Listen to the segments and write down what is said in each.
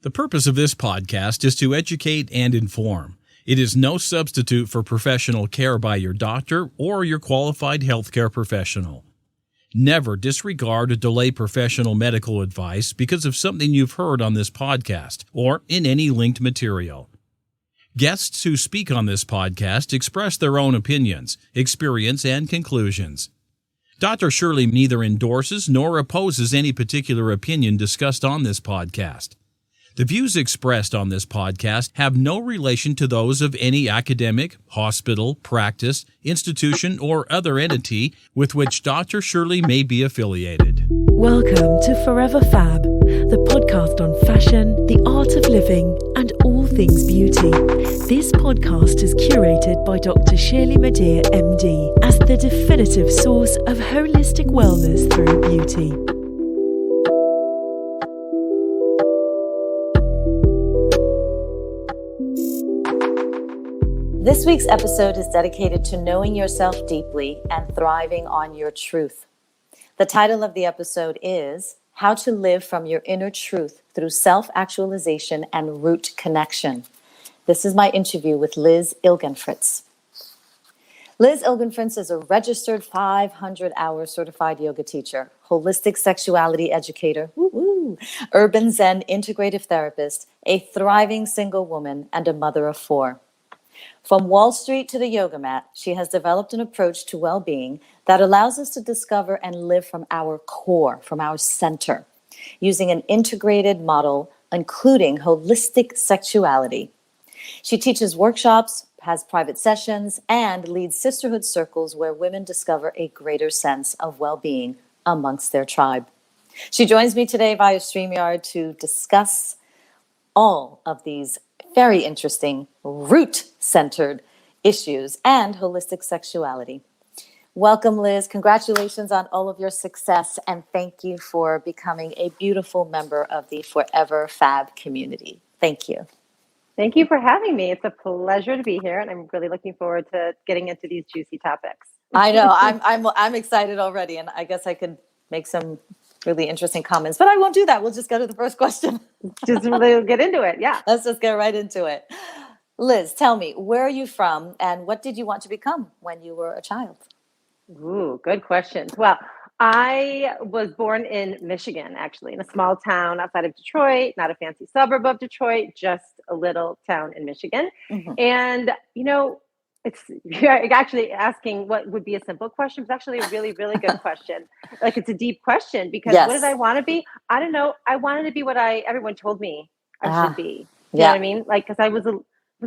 The purpose of this podcast is to educate and inform. It is no substitute for professional care by your doctor or your qualified healthcare professional. Never disregard or delay professional medical advice because of something you've heard on this podcast or in any linked material. Guests who speak on this podcast express their own opinions, experience, and conclusions. Dr. Shirley neither endorses nor opposes any particular opinion discussed on this podcast. The views expressed on this podcast have no relation to those of any academic, hospital, practice, institution, or other entity with which Dr. Shirley may be affiliated. Welcome to Forever F.A.B, the podcast on fashion, the art of living, and all things beauty. This podcast is curated by Dr. Shirley Madhere, MD, as the definitive source of holistic wellness through beauty. This week's episode is dedicated to knowing yourself deeply and thriving on your truth. The title of the episode is How to Live from Your Inner Truth Through Self-Actualization and Root Connection. This is my interview with Liz Ilgenfritz. Liz Ilgenfritz is a registered 500-hour certified yoga teacher, holistic sexuality educator, urban Zen integrative therapist, a thriving single woman, and a mother of 4. From Wall Street to the yoga mat, she has developed an approach to well-being that allows us to discover and live from our core, from our center, using an integrated model, including holistic sexuality. She teaches workshops, has private sessions, and leads sisterhood circles where women discover a greater sense of well-being amongst their tribe. She joins me today via StreamYard to discuss all of these very interesting root-centered issues and holistic sexuality. Welcome, Liz. Congratulations on all of your success, and thank you for becoming a beautiful member of the Forever F.A.B community. Thank you. Thank you for having me. It's a pleasure to be here, and I'm really looking forward to getting into these juicy topics. I know. I'm excited already, and I guess I could make some really interesting comments, but I won't do that. We'll just go to the first question. Just really get into it. Yeah. Let's just get right into it. Liz, tell me, where are you from and what did you want to become when you were a child? Ooh, good questions. Well, I was born in Michigan, actually, in a small town outside of Detroit, not a fancy suburb of Detroit, just a little town in Michigan. Mm-hmm. And, you're actually asking what would be a simple question. It's actually a really, really good question. Like, it's a deep question because What did I want to be? I don't know. I wanted to be what everyone told me I should be. You know what I mean? Like, because I was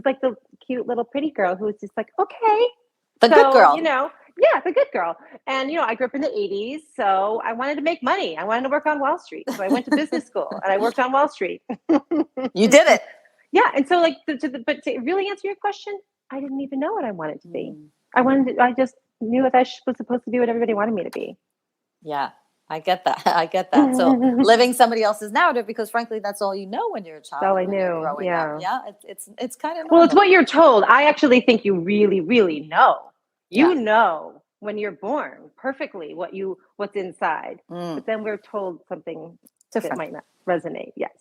like the cute little pretty girl who was just like, okay. The good girl. Yeah, the good girl. And, I grew up in the 80s, so I wanted to make money. I wanted to work on Wall Street. So I went to business school and I worked on Wall Street. You did it. Yeah. And so but to really answer your question, I didn't even know what I wanted to be. I just knew that I was supposed to be what everybody wanted me to be. Yeah, I get that. So living somebody else's narrative, because frankly, that's all you know when you're a child. That's all I knew. Yeah. Yeah. It's kind of normal. Well, it's what you're told. I actually think you really, really know. You know when you're born perfectly what's inside. But then we're told something different that might not resonate. Yes.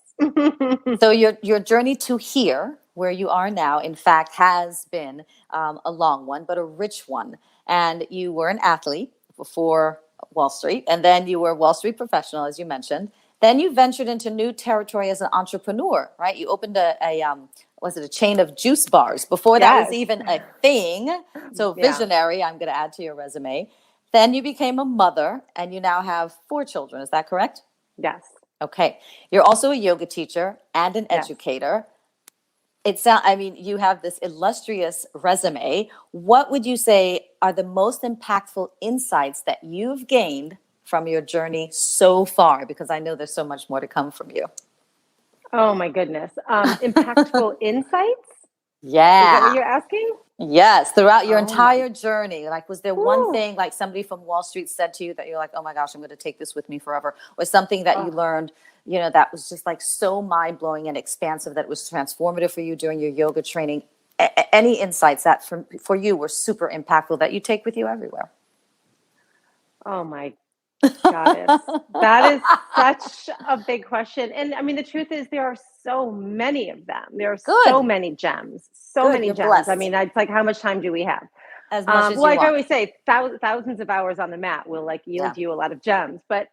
So your journey to here, where you are now, in fact, has been a long one, but a rich one. And you were an athlete before Wall Street, and then you were a Wall Street professional, as you mentioned. Then you ventured into new territory as an entrepreneur, right? You opened a chain of juice bars before that was even a thing. So visionary, I'm going to add to your resume. Then you became a mother, and you now have 4 children. Is that correct? Yes. Okay. You're also a yoga teacher and an educator. You have this illustrious resume. What would you say are the most impactful insights that you've gained from your journey so far? Because I know there's so much more to come from you. Oh my goodness. Impactful insights? Yeah. Is that what you're asking? Yes. Throughout your entire journey, like, was there one thing like somebody from Wall Street said to you that you're like, oh my gosh, I'm going to take this with me forever? Or something that you learned, that was just like so mind blowing and expansive that was transformative for you during your yoga training? Any insights that for you were super impactful that you take with you everywhere? Oh my Got it. That is such a big question. And I mean, the truth is there are so many of them. There are so Good. many gems, so Good. many You're gems. blessed. I mean, it's like, how much time do we have? As much as you Like I want. always say, thousands of hours on the mat will like yield you a lot of gems. But,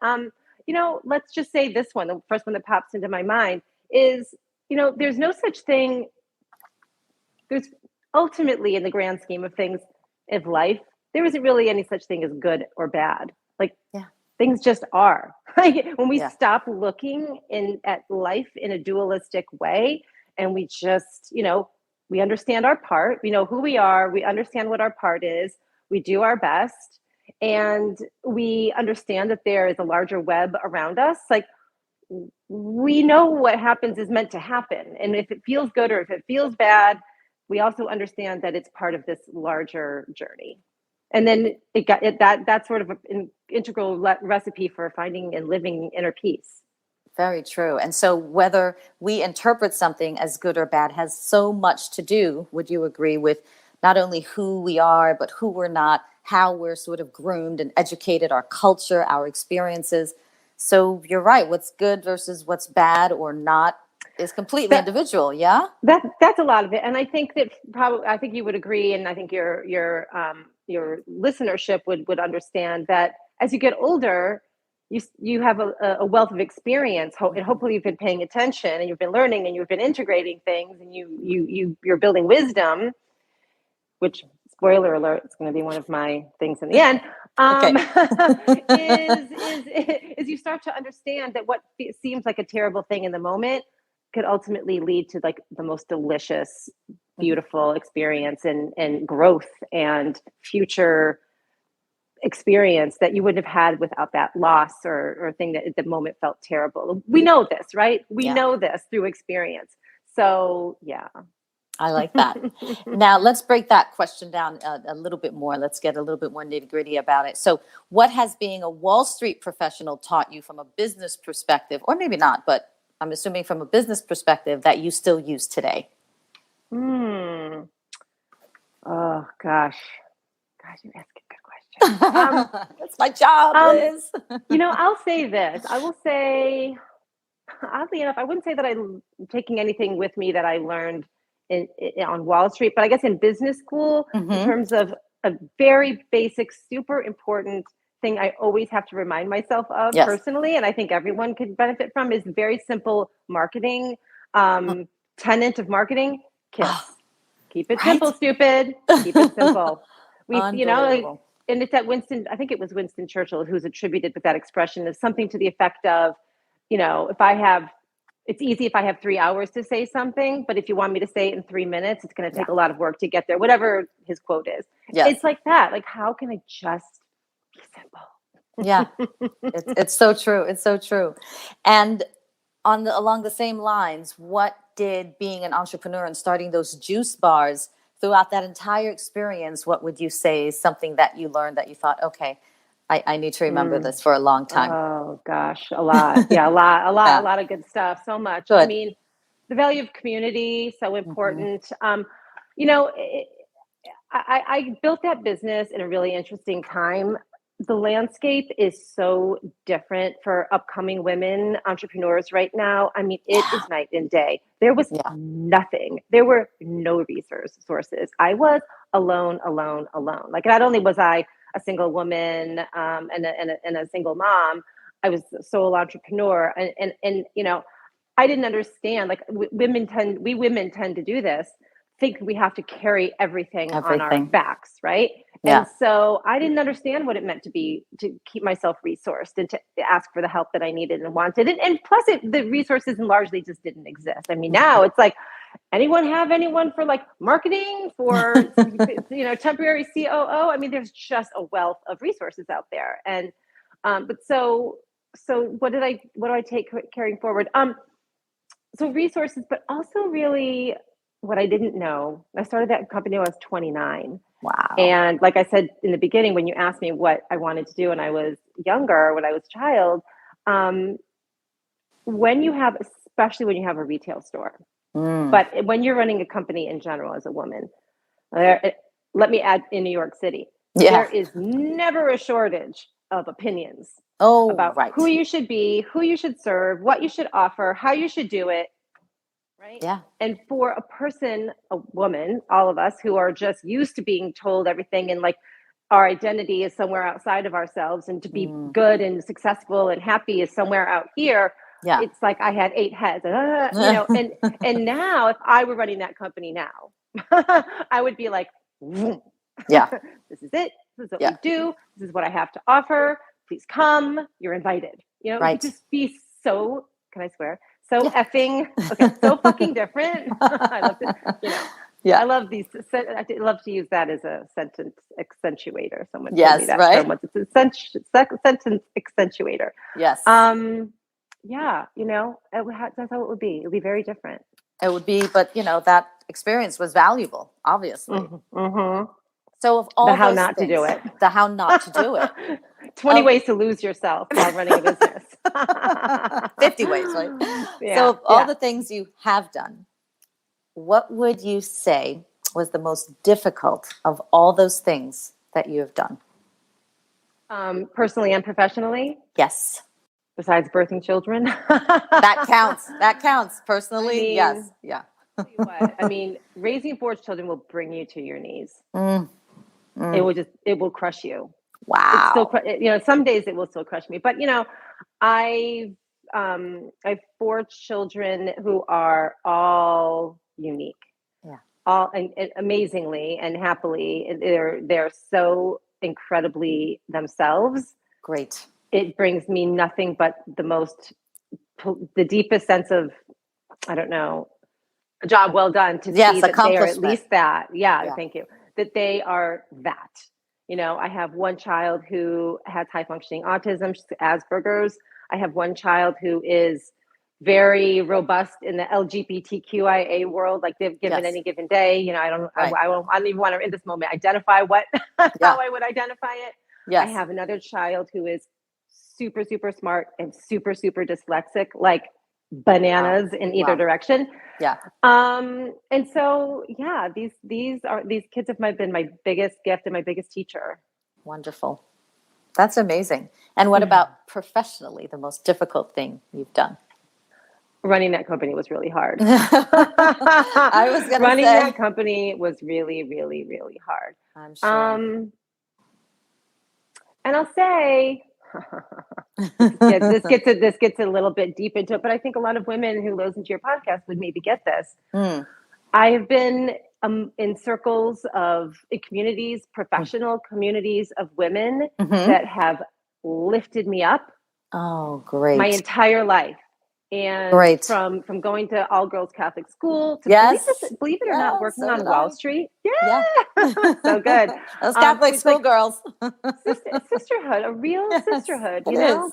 let's just say this one, the first one that pops into my mind is, there's no such thing. There's ultimately, in the grand scheme of things, of life, there isn't really any such thing as good or bad. Like, things just are. When we stop looking at life in a dualistic way, and we just, we understand our part, we know who we are, we understand what our part is, we do our best, and we understand that there is a larger web around us. Like, we know what happens is meant to happen. And if it feels good or if it feels bad, we also understand that it's part of this larger journey. And then that's sort of an integral recipe for finding and living inner peace. Very true. And so whether we interpret something as good or bad has so much to do, would you agree, with not only who we are, but who we're not, how we're sort of groomed and educated, our culture, our experiences. So you're right. What's good versus what's bad or not is completely individual. Yeah. That's a lot of it. And I think that I think you would agree. And I think your listenership would understand that as you get older, you have a wealth of experience, and hopefully you've been paying attention and you've been learning and you've been integrating things, and you're building wisdom, which, spoiler alert, it's going to be one of my things in the end. Is you start to understand that what seems like a terrible thing in the moment could ultimately lead to like the most delicious, beautiful experience and growth and future experience that you wouldn't have had without that loss or thing that at the moment felt terrible. We know this, right? We know this through experience. So, yeah. I like that. Now, let's break that question down a little bit more. Let's get a little bit more nitty-gritty about it. So what has being a Wall Street professional taught you from a business perspective, or maybe not, but I'm assuming from a business perspective, that you still use today? Oh, gosh, you ask a good question. That's my job, Liz. I'll say this. I will say, oddly enough, I wouldn't say that I'm taking anything with me that I learned on Wall Street, but I guess in business school, in terms of a very basic, super important thing I always have to remind myself of personally, and I think everyone could benefit from, is very simple marketing. Tenet of marketing: KISS. Keep it simple, stupid. Keep it simple. And it's that I think it was Winston Churchill who's attributed with that expression of something to the effect of, it's easy if I have 3 hours to say something, but if you want me to say it in 3 minutes, it's going to take a lot of work to get there, whatever his quote is. It's like that. Like, how can I just be simple? Yeah, it's so true. It's so true. And along the same lines, what did being an entrepreneur and starting those juice bars throughout that entire experience, what would you say is something that you learned that you thought, okay, I need to remember this for a long time? Oh gosh, a lot. Yeah, a lot of good stuff. So much. Good. I mean, the value of community, so important. I built that business in a really interesting time. The landscape is so different for upcoming women entrepreneurs right now. I mean, it is night and day. There was nothing. There were no resources. I was alone. Like, not only was I a single woman and a single mom, I was a sole entrepreneur. And I didn't understand, like, women tend to do this, think we have to carry everything on our backs, right? And so I didn't understand what it meant to keep myself resourced and to ask for the help that I needed and wanted. And plus the resources largely just didn't exist. I mean, now it's like, anyone for like marketing, for, temporary COO? I mean, there's just a wealth of resources out there. And, but so what do I take carrying forward? So resources, but also really what I didn't know. I started that company when I was 29. Wow. And like I said in the beginning, when you asked me what I wanted to do when I was younger, when I was a child, especially when you have a retail store, but when you're running a company in general as a woman, let me add, in New York City, there is never a shortage of opinions Oh, about right. who you should be, who you should serve, what you should offer, how you should do it. Right. Yeah. And for a person, a woman, all of us who are just used to being told everything and like our identity is somewhere outside of ourselves, and to be good and successful and happy is somewhere out here. Yeah. It's like I had 8 heads, and now if I were running that company now, I would be like, Yeah. this is it. This is what Yeah. we do. This is what I have to offer. Please come. You're invited. You know, it Right. would just be so, can I swear? So Yeah. effing, okay, so fucking different. I love to, Yeah. I love these. I love to use that as a sentence accentuator. Someone told Yes, me that right. term once. It's a sentence accentuator. Yes. Yeah, that's how it would be. It would be very different. It would be, but that experience was valuable, obviously. Mm-hmm. So of all The how those not things, to do it. the how not to do it. 20 ways to lose yourself while running a business. 50 ways, right? Yeah, so of all the things you have done, what would you say was the most difficult of all those things that you have done? Personally and professionally? Yes. Besides birthing children? That counts. That counts. Personally, yes. Yeah. Tell you what, I mean, raising 4 children will bring you to your knees. It will crush you. Wow. It's still, some days it will still crush me. But I have 4 children who are all unique. Yeah. All and amazingly and happily. They're so incredibly themselves. Great. It brings me nothing but the deepest sense of, I don't know, a job well done to see that they are at least that. Yeah, thank you. That they are that. I have one child who has high functioning autism, Asperger's. I have one child who is very robust in the LGBTQIA world, like they've given any given day. I don't even want to in this moment identify how I would identify it. Yes. I have another child who is super, super smart and super, super dyslexic, like bananas in either direction. Yeah. And so, these kids have been my biggest gift and my biggest teacher. Wonderful. That's amazing. And what about professionally, the most difficult thing you've done? Running that company was really hard. I was going to say. Running that company was really, really, really hard. I'm sure. And I'll say, this gets a little bit deep into it, but I think a lot of women who listen to your podcast would maybe get this. I have been in circles in communities, professional communities of women that have lifted me up. Oh, great. My entire life. And from going to all girls Catholic school to believe it or not, working on Wall Street. Yeah. So good. Those Catholic schoolgirls. Sisterhood, a real sisterhood,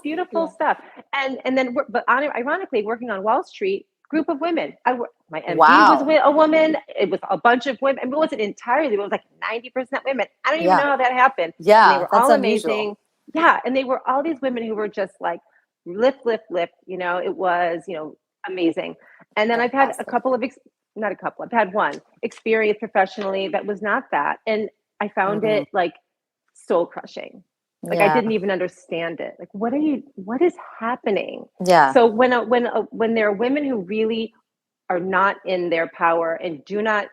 beautiful stuff. And then, but ironically, working on Wall Street, group of women. My MD was a woman. It was a bunch of women. I mean, it wasn't entirely, it was like 90% women. I don't even know how that happened. Yeah. And they were all amazing. Unusual. Yeah. And they were all these women who were just like, lift, it was, amazing. And then I've had I've had one experience professionally that was not that. And I found it like soul crushing. Like I didn't even understand it. Like, what is happening? Yeah. So when there are women who really are not in their power and do not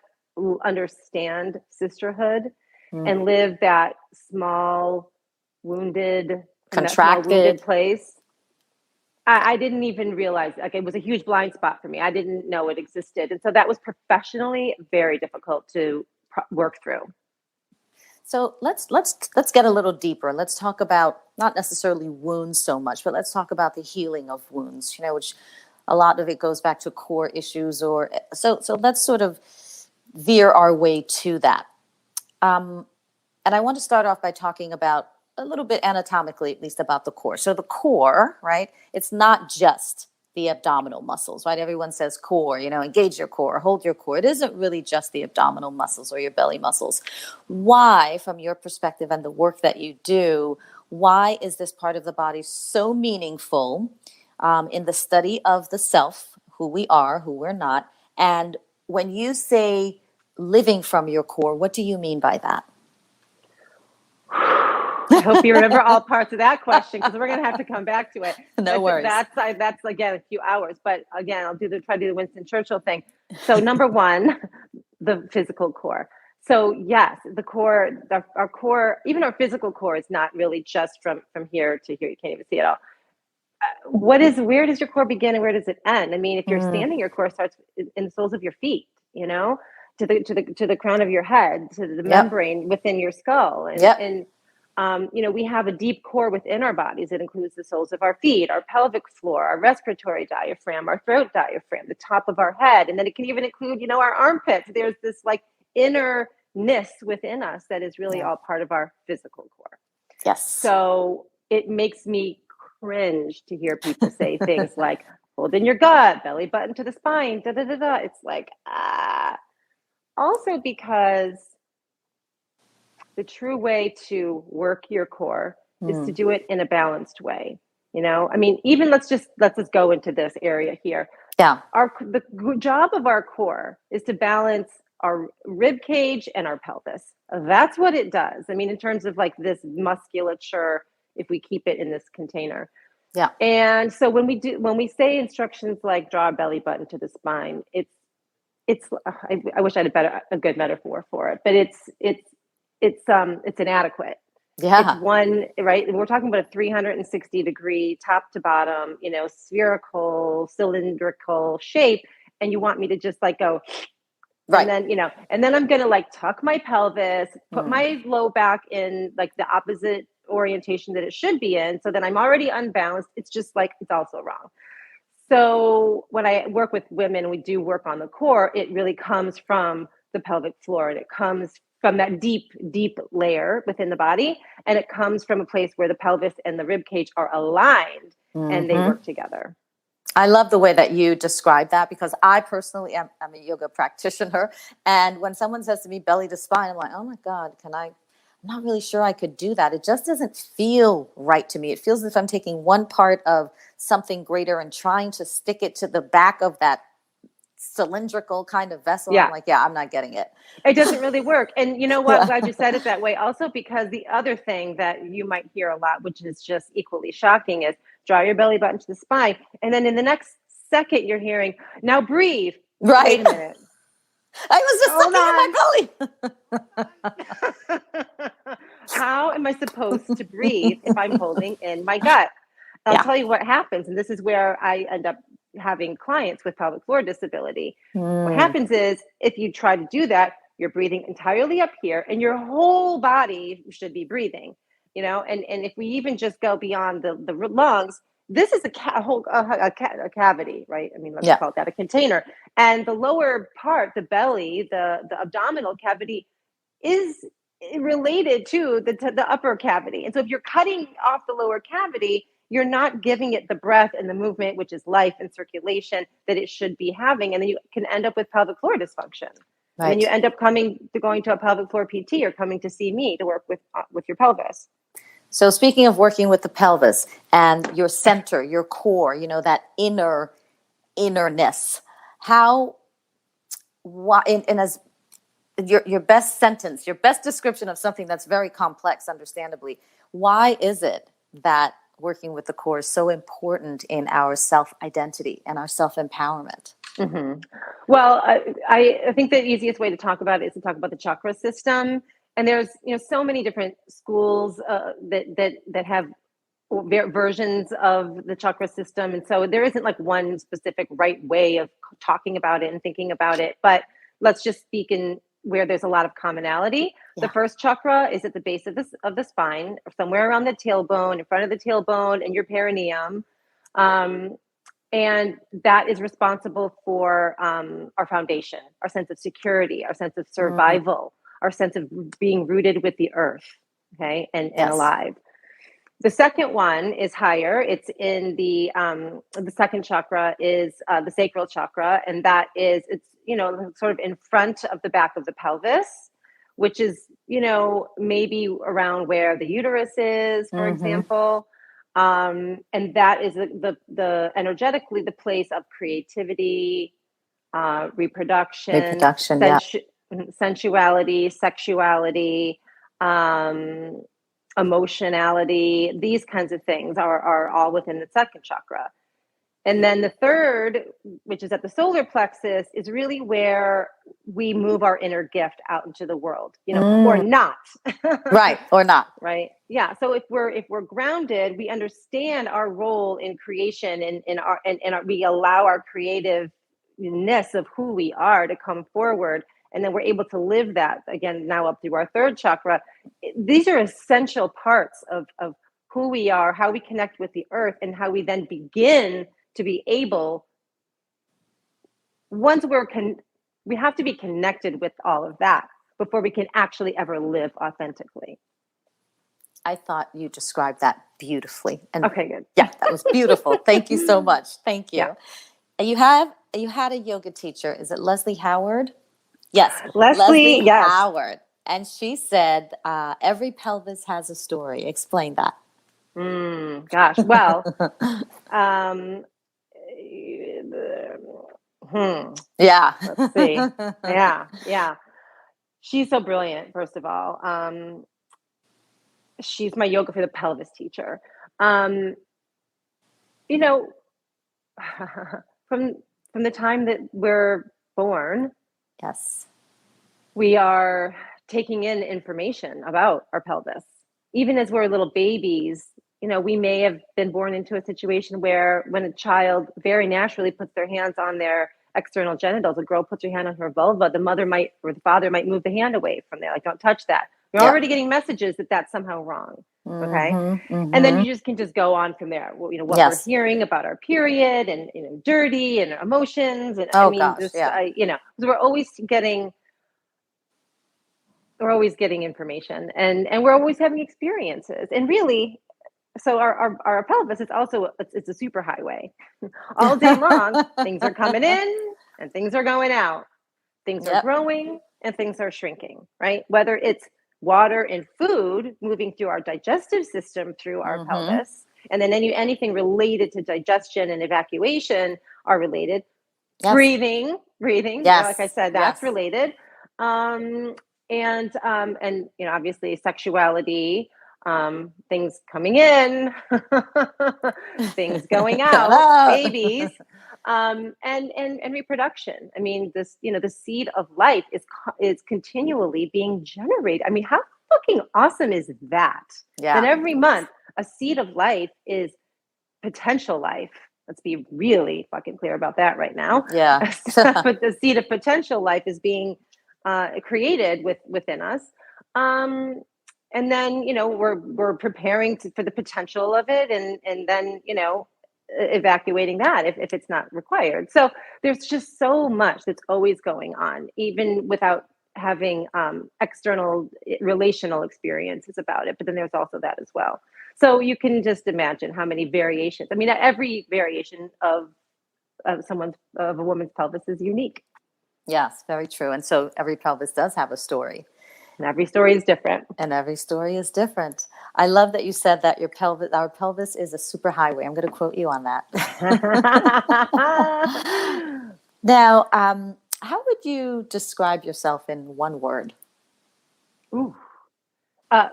understand sisterhood and live that small, wounded, contracted place, I didn't even realize, like, it was a huge blind spot for me. I didn't know it existed. And so that was professionally very difficult to work through. So let's get a little deeper. Let's talk about not necessarily wounds so much, but let's talk about the healing of wounds, which a lot of it goes back to core issues so let's sort of veer our way to that. And I want to start off by talking about a little bit anatomically, at least, about the core. So the core, right? It's not just the abdominal muscles, right? Everyone says core, engage your core, hold your core. It isn't really just the abdominal muscles or your belly muscles. Why, from your perspective and the work that you do, why is this part of the body so meaningful in the study of the self, who we are, who we're not? And when you say living from your core, what do you mean by that? I hope you remember all parts of that question, because we're going to have to come back to it. No worries. That's again, a few hours, but again, I'll try to do the Winston Churchill thing. So number one, the physical core. So yes, the core, our core, even our physical core is not really just from here to here. You can't even see it all. Where does your core begin and where does it end? I mean, if you're standing, your core starts in the soles of your feet, to the crown of your head, to the membrane within your skull. And we have a deep core within our bodies. It includes the soles of our feet, our pelvic floor, our respiratory diaphragm, our throat diaphragm, the top of our head. And then it can even include, our armpits. There's this like innerness within us that is really all part of our physical core. Yes. So it makes me cringe to hear people say things like, hold in your gut, belly button to the spine, da da da da. It's like, Also because the true way to work your core is to do it in a balanced way. I mean, even let's just go into this area here. Yeah. The job of our core is to balance our rib cage and our pelvis. That's what it does. I mean, in terms of like this musculature, if we keep it in this container. Yeah. And so when we say instructions like draw a belly button to the spine, I wish I had a good metaphor for it, but it's inadequate. Yeah. It's one, right? We're talking about a 360 degree top to bottom, spherical, cylindrical shape. And you want me to just like go, right. And then I'm going to like tuck my pelvis, put my low back in like the opposite orientation that it should be in. So then I'm already unbalanced. It's just like, it's also wrong. So when I work with women, we do work on the core. It really comes from the pelvic floor, and it comes from that deep, deep layer within the body. And it comes from a place where the pelvis and the rib cage are aligned and they work together. I love the way that you describe that, because I personally am a yoga practitioner. And when someone says to me belly to spine, I'm like, oh my God, I'm not really sure I could do that. It just doesn't feel right to me. It feels as if I'm taking one part of something greater and trying to stick it to the back of that cylindrical kind of vessel. Yeah. I'm like, I'm not getting it. It doesn't really work. And you know what? I'm glad you said it that way. Also, because the other thing that you might hear a lot, which is just equally shocking, is draw your belly button to the spine. And then in the next second, you're hearing, now breathe. Right. Wait a minute. I was just sucking in my belly. How am I supposed to breathe if I'm holding in my gut? I'll tell you what happens. And this is where I end up having clients with pelvic floor disability. What happens is if you try to do that, you're breathing entirely up here and your whole body should be breathing, and if we even just go beyond the lungs, this is a cavity, right? I mean, let's call it that, a container. And the lower part, the belly, the abdominal cavity is related to the upper cavity. And so if you're cutting off the lower cavity, you're not giving it the breath and the movement, which is life and circulation, that it should be having. And then you can end up with pelvic floor dysfunction. Right. And then you end up going to a pelvic floor PT or coming to see me to work with your pelvis. So speaking of working with the pelvis and your center, your core, that innerness, as your best sentence, your best description of something that's very complex, understandably, why is it that working with the core is so important in our self-identity and our self-empowerment? Mm-hmm. Well, I think the easiest way to talk about it is to talk about the chakra system. And there's so many different schools that have versions of the chakra system. And so there isn't like one specific right way of talking about it and thinking about it. But let's just speak in where there's a lot of commonality. Yeah. The first chakra is at the base of the spine, somewhere around the tailbone, in front of the tailbone and your perineum. And that is responsible for our foundation, our sense of security, our sense of survival, our sense of being rooted with the earth, okay, and alive. The second one is higher. It's in the second chakra is the sacral chakra, and that is, it's sort of in front of the back of the pelvis, which is maybe around where the uterus is, for example. And that is the energetically the place of creativity, reproduction, sensuality, sexuality, emotionality, these kinds of things are all within the second chakra. And then the third, which is at the solar plexus, is really where we move our inner gift out into the world, or not. Right. Or not. Right. Yeah. So if we're grounded, we understand our role in creation and we allow our creativeness of who we are to come forward. And then we're able to live that again, now up through our third chakra. These are essential parts of who we are, how we connect with the earth, and how we then begin to be able, once we have to be connected with all of that before we can actually ever live authentically. I thought you described that beautifully. And okay, good. Yeah, that was beautiful. Thank you so much. Thank you. Yeah. You had a yoga teacher. Is it Leslie Howard? Yes. Leslie yes. Howard. And she said, every pelvis has a story. Explain that. Gosh. Well, yeah. Let's see. Yeah. She's so brilliant, first of all. She's my yoga for the pelvis teacher. From the time that we're born, yes, we are taking in information about our pelvis. Even as we're little babies, we may have been born into a situation where when a child very naturally puts their hands on their external genitals, a girl puts her hand on her vulva, the mother might, or the father might move the hand away from there. Like, don't touch that. We're already getting messages that that's somehow wrong. Okay. And then you can just go on from there. Well, what we're hearing about our period and, dirty and emotions. And we're always getting information and we're always having experiences. And really, so our pelvis is also, it's a super highway. All day long, things are coming in and things are going out. Things are growing and things are shrinking, right? Whether it's water and food moving through our digestive system through our pelvis, and then anything related to digestion and evacuation are related. Breathing, like I said, that's related. And obviously sexuality, things coming in, things going out, babies, and reproduction. I mean, this, the seed of life is continually being generated. I mean, how fucking awesome is that? Yeah. That every month a seed of life is potential life. Let's be really fucking clear about that right now. Yeah. But the seed of potential life is being created within us. And then, we're preparing for the potential of it and then, evacuating that if it's not required. So there's just so much that's always going on, even without having external relational experiences about it. But then there's also that as well. So you can just imagine how many variations. I mean, every variation of a woman's pelvis is unique. Yes, very true. And so every pelvis does have a story. And every story is different. I love that you said that our pelvis is a superhighway. I'm going to quote you on that. Now, how would you describe yourself in one word? Ooh.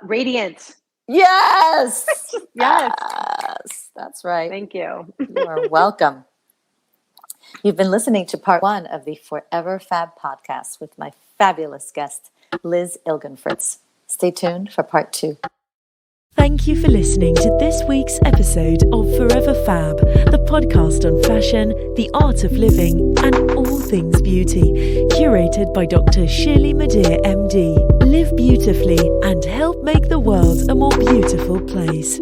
Radiant. Yes. Yes. That's right. Thank you. You are welcome. You've been listening to part 1 of the Forever F.A.B podcast with my fabulous guest, Liz Ilgenfritz. Stay tuned for part 2. Thank you for listening to this week's episode of Forever F.A.B, the podcast on fashion, the art of living, and all things beauty, curated by Dr. Shirley Madhere, MD. Live beautifully and help make the world a more beautiful place.